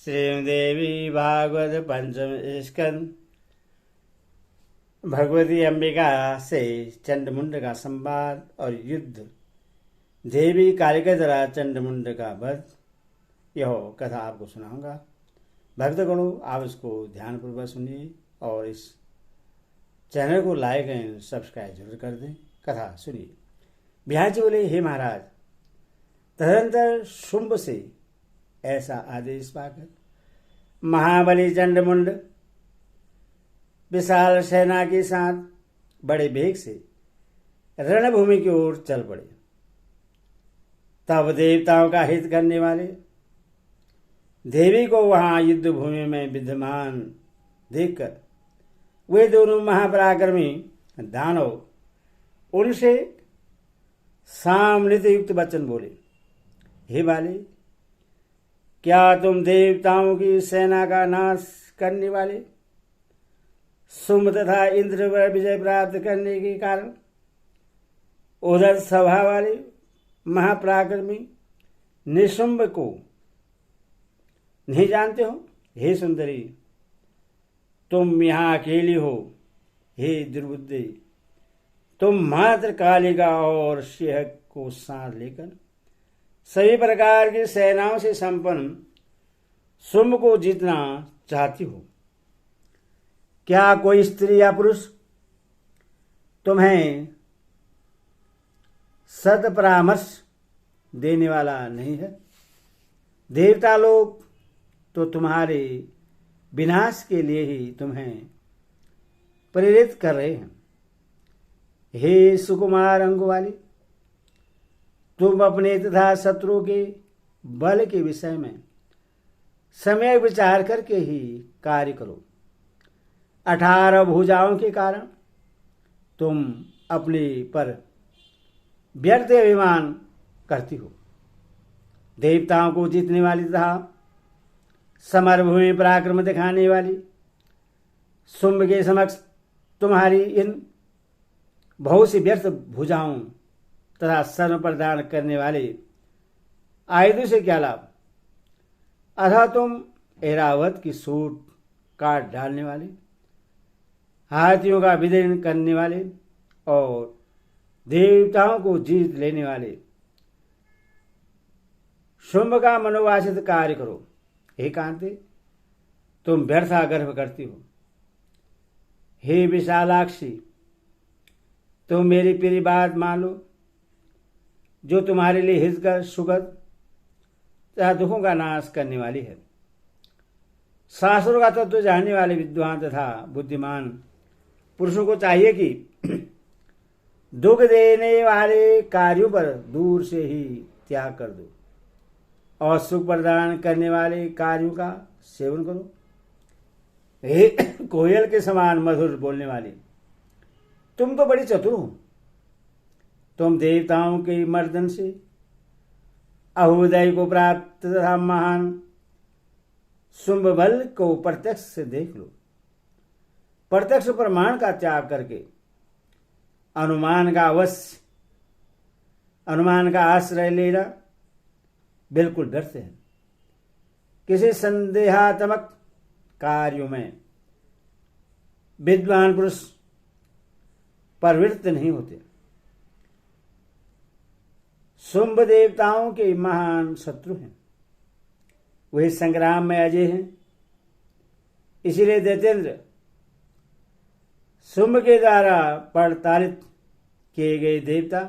श्रीदेवी भागवत पंचम स्कंद। भगवती अंबिका से चंडमुंड का संवाद और युद्ध। देवी कालिका द्वारा चंडमुंड का वध। यह कथा आपको सुनाऊंगा। भक्तगणों, आप इसको ध्यानपूर्वक सुनिए और इस चैनल को लाइक एंड सब्सक्राइब जरूर कर दें। कथा सुनिए। बिहार जी बोले, हे महाराज, तदंतर शुंभ से ऐसा आदेश पाकर महाबली चंडमुंड विशाल सेना के साथ बड़े वेग से रणभूमि की ओर चल पड़े। तब देवताओं का हित करने वाले देवी को वहां युद्ध भूमि में विद्यमान देखकर वे दोनों महापराक्रमी दानव उनसे सामने युक्त वचन बोले, हे बाले, क्या तुम देवताओं की सेना का नाश करने वाले शुंभ तथा इंद्र पर विजय प्राप्त करने के कारण उधर सभा वाले महापराक्रमी निशुंभ को नहीं जानते हो? हे सुंदरी, तुम यहाँ अकेली हो। हे दुर्बुद्धि, तुम मात्र कालिका और सिंह को साथ लेकर सभी प्रकार की सेनाओं से संपन्न शुंभ को जीतना चाहती हो। क्या कोई स्त्री या पुरुष तुम्हें सद परामर्श देने वाला नहीं है? देवता लोग तो तुम्हारे विनाश के लिए ही तुम्हें प्रेरित कर रहे हैं। हे सुकुमार अंग वाली, तुम अपने तथा शत्रु के बल के विषय में समय विचार करके ही कार्य करो। 18 भुजाओं के कारण तुम अपने पर व्यर्थ अभिमान करती हो। देवताओं को जीतने वाली तथा समरभूमि पराक्रम दिखाने वाली शुंभ के समक्ष तुम्हारी इन बहुत सी व्यर्थ भुजाओं तथा सर्व प्रदान करने वाले आयुधों से क्या लाभ? अथा तुम ऐरावत की सूट काट डालने वाले, हाथियों का विदीर्ण करने वाले और देवताओं को जीत लेने वाले शुंभ का मनोवांछित कार्य करो। हे कांते, तुम व्यर्था गर्भ करती हो। हे विशालाक्षी, तुम मेरी प्रिय बात मान लो, जो तुम्हारे लिए हितकर सुखद तथा दुखों का नाश करने वाली है। शास्त्रों का तत्व जानने वाले विद्वान तथा बुद्धिमान पुरुषों को चाहिए कि दुख देने वाले कार्यों पर दूर से ही त्याग कर दो और सुख प्रदान करने वाले कार्यों का सेवन करो। हे कोयल के समान मधुर बोलने वाले, तुम तो बड़ी चतुर हो। तुम देवताओं के मर्दन से अहुदय को प्राप्त तथा महान शुंभ बल को प्रत्यक्ष से देख लो। प्रत्यक्ष प्रमाण का त्याग करके अनुमान का आश्रय लेना बिल्कुल व्यर्थ है। किसी संदेहात्मक कार्यों में विद्वान पुरुष प्रवृत्त नहीं होते। शुंभ देवताओं के महान शत्रु हैं। वे संग्राम में अजय हैं। इसीलिए दैत्येंद्र शुंभ के द्वारा प्रताड़ित किए गए देवता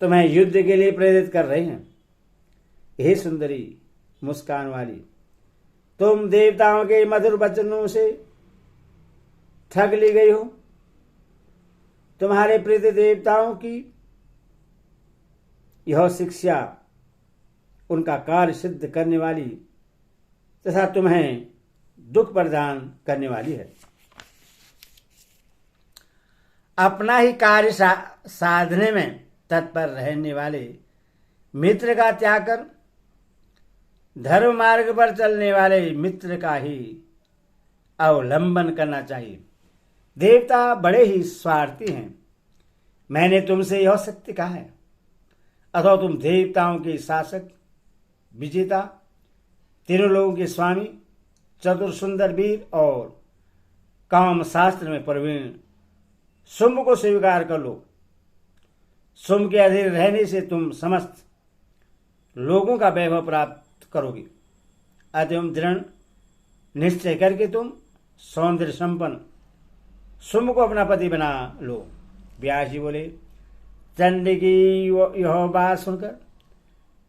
तुम्हें युद्ध के लिए प्रेरित कर रहे हैं। हे सुंदरी मुस्कान वाली, तुम देवताओं के मधुर वचनों से ठग ली गई हो। तुम्हारे प्रीत देवताओं की यह शिक्षा उनका कार्य सिद्ध करने वाली तथा तुम्हें दुख प्रदान करने वाली है। अपना ही कार्य साधने में तत्पर रहने वाले मित्र का त्याग कर धर्म मार्ग पर चलने वाले मित्र का ही अवलंबन करना चाहिए। देवता बड़े ही स्वार्थी हैं। मैंने तुमसे यह सत्य कहा है, अथवा तुम देवताओं के शासक, विजेता तीनों लोगों के स्वामी, चतुर सुंदर वीर और काम शास्त्र में प्रवीण शुंभ को स्वीकार कर लो। शुंभ के अधीन रहने से तुम समस्त लोगों का वैभव प्राप्त करोगे। अतः दृढ़ निश्चय करके तुम सौंदर्य संपन्न शुंभ को अपना पति बना लो। व्यास जी बोले, चंडी की यह बात सुनकर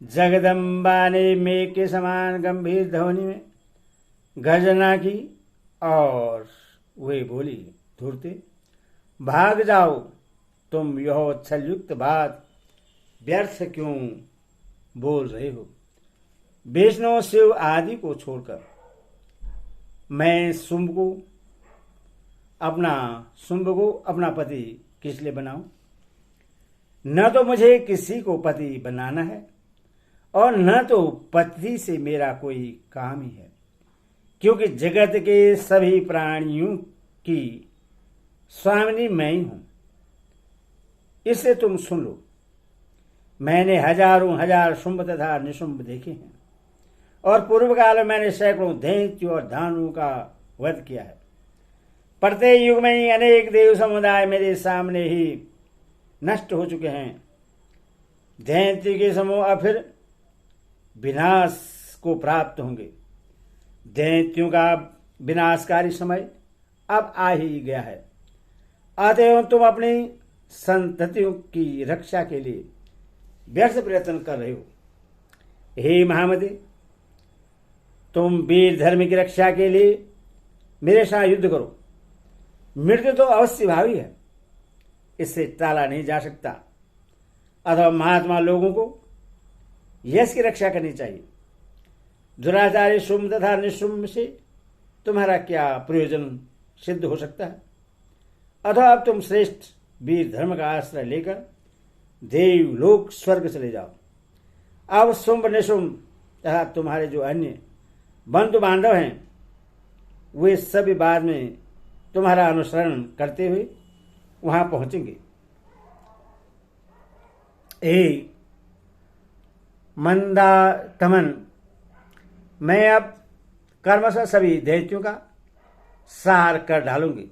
जगदम्बा ने मेघ के समान गंभीर ध्वनि में गर्जना की और वे बोली, धूर्ते भाग जाओ, तुम यह छलयुक्त बात व्यर्थ क्यों बोल रहे हो। विष्णु शिव आदि को छोड़कर मैं शुंभ को अपना पति किस लिए बनाऊं। न तो मुझे किसी को पति बनाना है और न तो पति से मेरा कोई काम ही है, क्योंकि जगत के सभी प्राणियों की स्वामिनी मैं ही हूं। इससे तुम सुन लो, मैंने हजारों हजार शुंभ तथा निशुंभ देखे हैं और पूर्व काल में मैंने सैकड़ों दैत्यों और दानवों का वध किया है। प्रत्येक युग में ही अनेक देव समुदाय मेरे सामने ही नष्ट हो चुके हैं। दैत्य के समूह अब फिर विनाश को प्राप्त होंगे। दैत्यों का विनाशकारी समय अब आ ही गया है। अतएव तुम अपनी संततियों की रक्षा के लिए व्यर्थ प्रयत्न कर रहे हो। हे महामते, तुम वीर धर्म की रक्षा के लिए मेरे साथ युद्ध करो। मृत्यु तो अवश्य भावी है, इससे टाला नहीं जा सकता। अथवा महात्मा लोगों को यश की रक्षा करनी चाहिए। दुराचारी शुंभ तथा निशुंभ से तुम्हारा क्या प्रयोजन सिद्ध हो सकता है। अथवा अब तुम श्रेष्ठ वीर धर्म का आश्रय लेकर देव लोक स्वर्ग चले जाओ। अब शुंभ निशुंभ तथा तुम्हारे जो अन्य बंधु बांधव हैं, वे सभी बाद में तुम्हारा अनुसरण करते हुए वहां पहुंचेंगे। मंदातमन, मैं अब कर्मशः सभी दैत्यों का सार कर डालूंगी।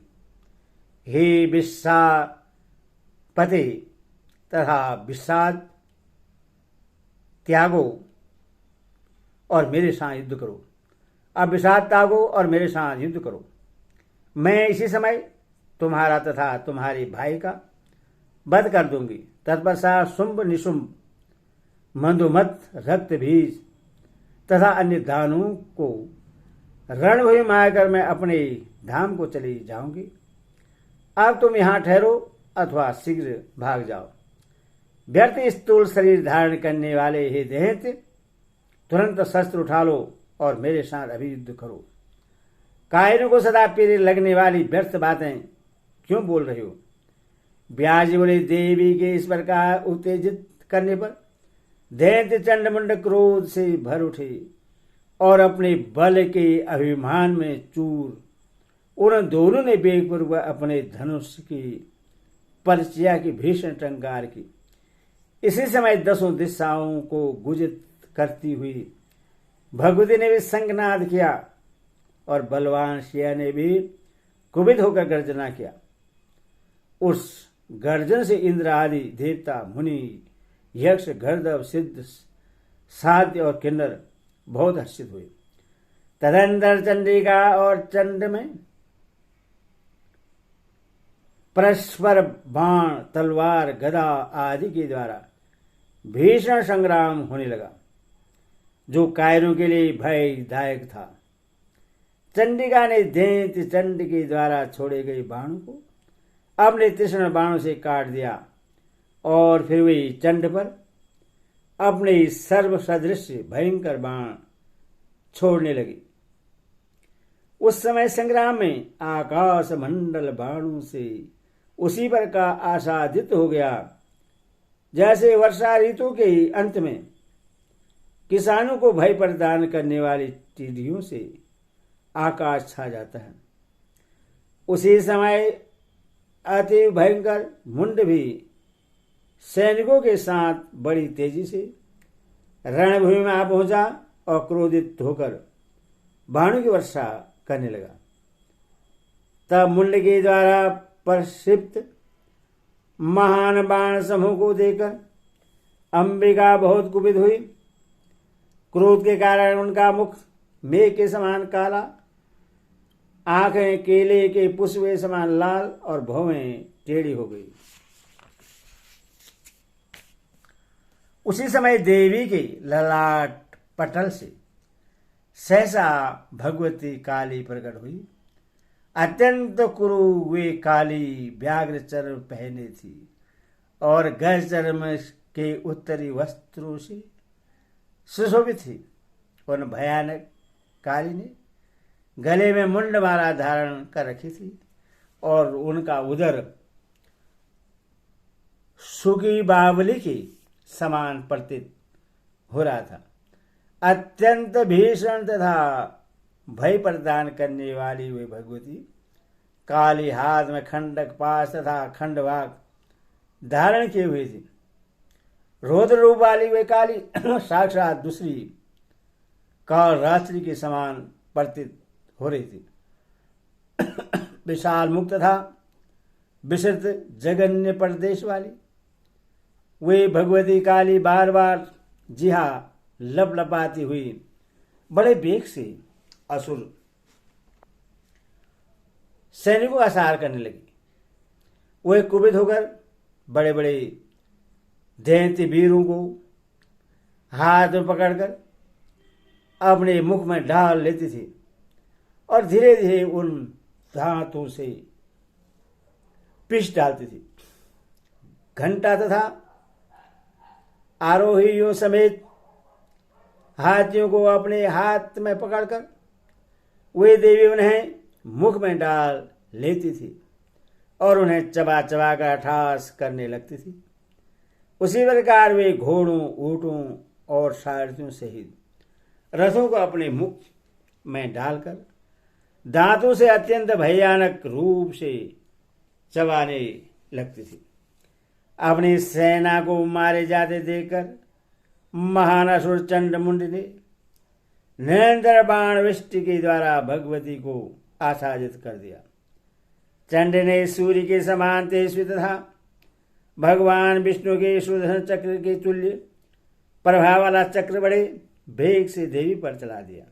हे विषापते तथा विषाद त्यागो और मेरे साथ युद्ध करो। अब विषाद त्यागो और मेरे साथ युद्ध करो। मैं इसी समय तुम्हारा तथा तुम्हारे भाई का वध कर दूंगी। तत्पश्चात शुंभ निशुंभ मंदुमत रक्त बीज तथा अन्य दानवों को रणभूमि में आकर मैं अपने धाम को चली जाऊंगी। अब तुम यहां ठहरो अथवा शीघ्र भाग जाओ। व्यर्थ स्थूल शरीर धारण करने वाले हे दैत्य, तुरंत शस्त्र उठा लो और मेरे साथ अभी युद्ध करो। कायरों को सदा पीड़े लगने वाली व्यर्थ बातें क्यों बोल रहे हो। व्यास जी बोले, देवी के इस प्रकार उत्तेजित करने पर दैत्य चंडमुंड क्रोध से भर उठे और अपने बल के अभिमान में चूर। उन दोनों ने वेगपूर्वक अपने धनुष की परिचया की भीषण टंकार की। इसी समय 10 दिशाओं को गुजित करती हुई भगवती ने भी संगनाद किया और बलवान शिया ने भी कुपित होकर गर्जना किया। उस गर्जन से इंद्र आदि देवता, मुनि, यक्ष, गंधर्व, सिद्ध, साध्य और किन्नर बहुत हर्षित हुए। तदंतर चंडिका और चंड में परस्पर बाण, तलवार, गदा आदि के द्वारा भीषण संग्राम होने लगा, जो कायरों के लिए भयदायक था। चंडिका ने दैत्य चंड के द्वारा छोड़े गए बाणों को अपने तीक्ष्ण बाणों से काट दिया और फिर वे चंड पर अपने सर्व सदृश भयंकर बाण छोड़ने लगी। उस समय संग्राम में आकाश मंडल बाणों से उसी पर का आसादित हो गया, जैसे वर्षा ऋतु के अंत में किसानों को भय प्रदान करने वाली टिड्डियों से आकाश छा जाता है। उसी समय अति भयंकर मुंड भी सैनिकों के साथ बड़ी तेजी से रणभूमि में आ पहुंचा और क्रोधित होकर बाणों की वर्षा करने लगा। तब मुंड के द्वारा प्रक्षिप्त महान बाण समूह को देखकर अंबिका बहुत कुपित हुई। क्रोध के कारण उनका मुख मेघ के समान काला, आंखें केले के पुष्प के समान लाल और भौहें टेढ़ी हो गई। उसी समय देवी के ललाट पटल से सहसा भगवती काली प्रकट हुई। अत्यंत कुरु वे काली व्याघ्र चर्म पहने थी और गज चर्म के उत्तरी वस्त्रों से सुशोभित थी। उन भयानक काली ने गले में मुंडमाला धारण कर रखी थी और उनका उदर सुखी बावली के समान प्रतीत हो रहा था। अत्यंत भीषण तथा भय प्रदान करने वाली वे भगवती काली हाथ में खंडक पाश तथा खंडवाक धारण किए हुए थी। रौद्र रूप वाली वे काली साक्षात दूसरी काल रात्रि के समान प्रतीत हो रही थी। विशाल मुक्त तथा विस्तृत जगन्य प्रदेश वाली वे भगवती काली बार बार जिहा लपलपाती हुई बड़े वेग से असुर सैनिकों का संहार करने लगी। वे कुपित होकर बड़े बड़े दैत्य वीरों को हाथ में पकड़कर अपने मुख में डाल लेती थी और धीरे धीरे उन दांतों से पिस डालती थी। घंटा तथा आरोहियों समेत हाथियों को अपने हाथ में पकड़कर वे देवी उन्हें मुख में डाल लेती थी और उन्हें चबा चबा कर ठास करने लगती थी। उसी प्रकार वे घोड़ों, ऊँटों और सारथियों सहित रथों को अपने मुख में डालकर दांतों से अत्यंत भयानक रूप से चबाने लगती थी। अपनी सेना को मारे जाते देखकर महान असुर चंडमुंड ने निरंतर बाण वृष्टि के द्वारा भगवती को आच्छादित कर दिया। चंड ने सूर्य के समान तेजस्वी तथा भगवान विष्णु के सुदर्शन चक्र के तुल्य प्रभाव वाला चक्र बड़े वेग से देवी पर चला दिया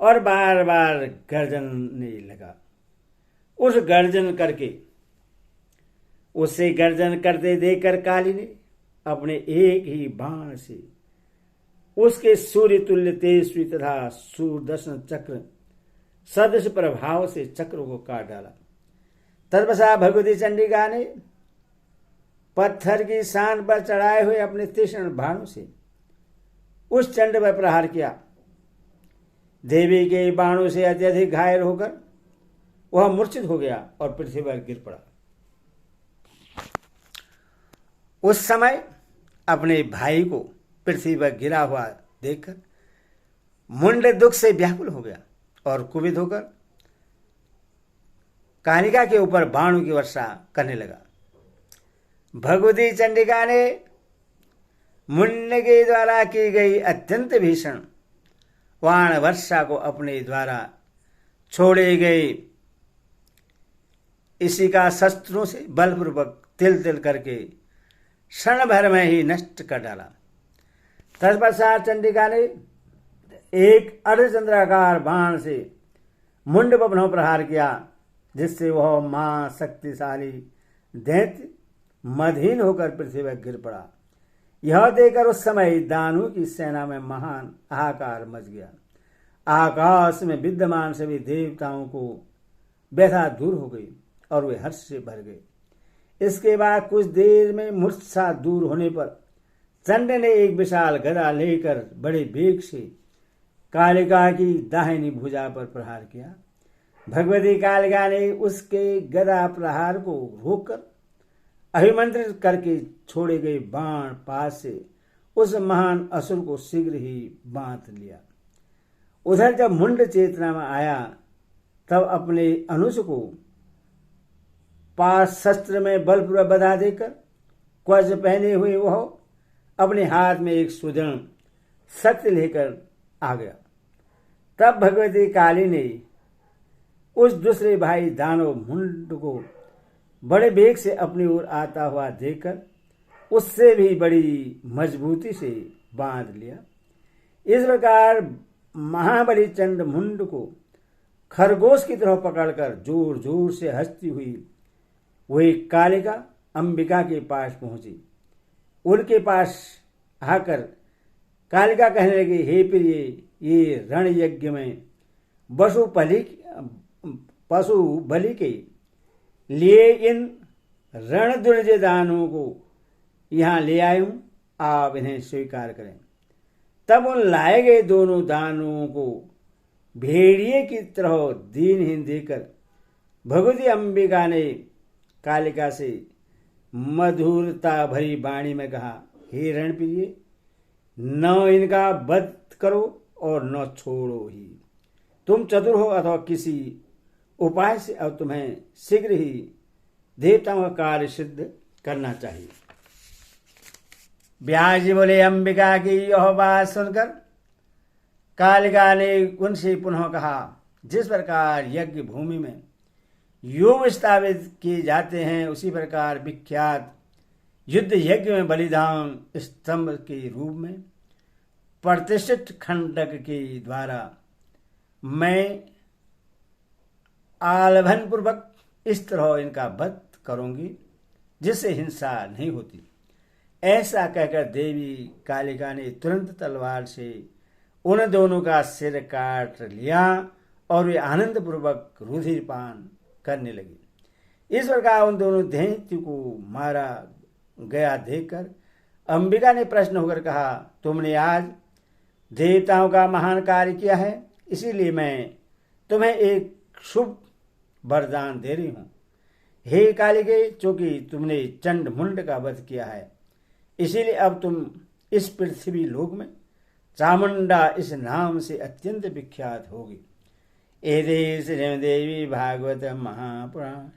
और बार बार गर्जनने लगा। उससे गर्जन करते देखकर काली ने अपने एक ही बाण से उसके सूर्य तुल्य तेजस्वी तथा सुदर्शन चक्र सदृश प्रभाव से चक्र को काट डाला। तत्पश्चात भगवती चंडिका ने पत्थर की शान पर चढ़ाए हुए अपने तीक्ष्ण बाणों से उस चंड पर प्रहार किया। देवी के बाणों से अत्यधिक घायल होकर वह मूर्छित हो गया और पृथ्वी पर गिर पड़ा। उस समय अपने भाई को पृथ्वी पर गिरा हुआ देखकर मुंड दुख से व्याकुल हो गया और कुपित होकर कालिका के ऊपर बाणों की वर्षा करने लगा। भगवती चंडिका ने मुंड के द्वारा की गई अत्यंत भीषण बाण वर्षा को अपने द्वारा छोड़े गए इसी का शस्त्रों से बलपूर्वक तिल तिल करके क्षण भर में ही नष्ट कर डाला। तत्पश्चात चंडिका ने एक अर्धचंद्राकार बाण से मुंड पर पुनः प्रहार किया, जिससे वह मां शक्तिशाली दैत्य मदहीन होकर पृथ्वी पर गिर पड़ा। यह देखकर उस समय दानवों की सेना में महान हाहाकार मच गया। आकाश में विद्यमान सभी देवताओं को व्यथा दूर हो गई और वे हर्ष से भर गए। इसके बाद कुछ देर में मूर्छा दूर होने पर चंड ने एक विशाल गदा लेकर बड़े वेग से कालिका की दाहिनी भुजा पर प्रहार किया। भगवती कालिका ने उसके गदा प्रहार को रोककर अभिमंत्रित करके छोड़े गए बाण पास से उस महान असुर को शीघ्र ही बांध लिया। उधर जब मुंड चेतना में आया तब अपने अनुज को पास शस्त्र में बलपूर्वक बधा देकर कवच पहने हुए वह अपने हाथ में एक सुदृढ़ शक्ति लेकर आ गया। तब भगवती काली ने उस दूसरे भाई दानव मुंड को बड़े वेग से अपनी ओर आता हुआ देखकर उससे भी बड़ी मजबूती से बांध लिया। इस प्रकार महाबली चंड मुंड को खरगोश की तरह पकड़कर जोर जोर से हंसती हुई वही कालिका अंबिका के पास पहुंची। उनके पास आकर कालिका कहने लगी, हे प्रिय, ये रण यज्ञ में पशु बलि के लिए इन रण दुर्जय दानों को यहाँ ले आए हूं, आप इन्हें स्वीकार करें। तब उन लाए गए दोनों दानों को भेड़िए की तरह दीनहीन देकर भगवती अंबिका ने कालिका से मधुरता भरी वाणी में कहा, हे रणप्रिय, न इनका वध करो और न छोड़ो ही। तुम चतुर हो अथवा किसी उपाय से अब तुम्हें शीघ्र ही देवताओं का कार्य सिद्ध करना चाहिए। व्यास जी बोले, अंबिका की यह बात सुनकर कालिका ने उनसे पुनः कहा, जिस प्रकार यज्ञ भूमि में योग स्थापित किए जाते हैं उसी प्रकार विख्यात युद्ध यज्ञ में बलिदान स्तंभ के रूप में प्रतिष्ठित खंडक के द्वारा मैं आलभन पूर्वक इस तरह इनका वध करूंगी जिससे हिंसा नहीं होती। ऐसा कहकर देवी कालिका ने तुरंत तलवार से उन दोनों का सिर काट लिया और वे आनंद पूर्वक रुधिरपान करने लगी। इस प्रकार उन दोनों दैत्यों को मारा गया देखकर अंबिका ने प्रश्न होकर कहा, तुमने आज देवताओं का महान कार्य किया है, इसीलिए मैं तुम्हें एक शुभ वरदान दे रही हूं। हे कालिके, चूंकि तुमने चंड मुंड का वध किया है, इसीलिए अब तुम इस पृथ्वी लोक में चामुंडा इस नाम से अत्यंत विख्यात होगी। एते श्री देवी भागवत महापुराण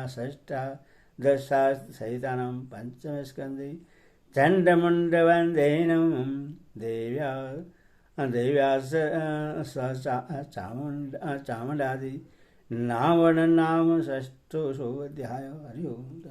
षष्ठादश सहितानां पंचम स्कंदे चंडमुंड वंदेनम देव्यास चामुंडादि नाम षष्ठो अध्याय। हरि ओम।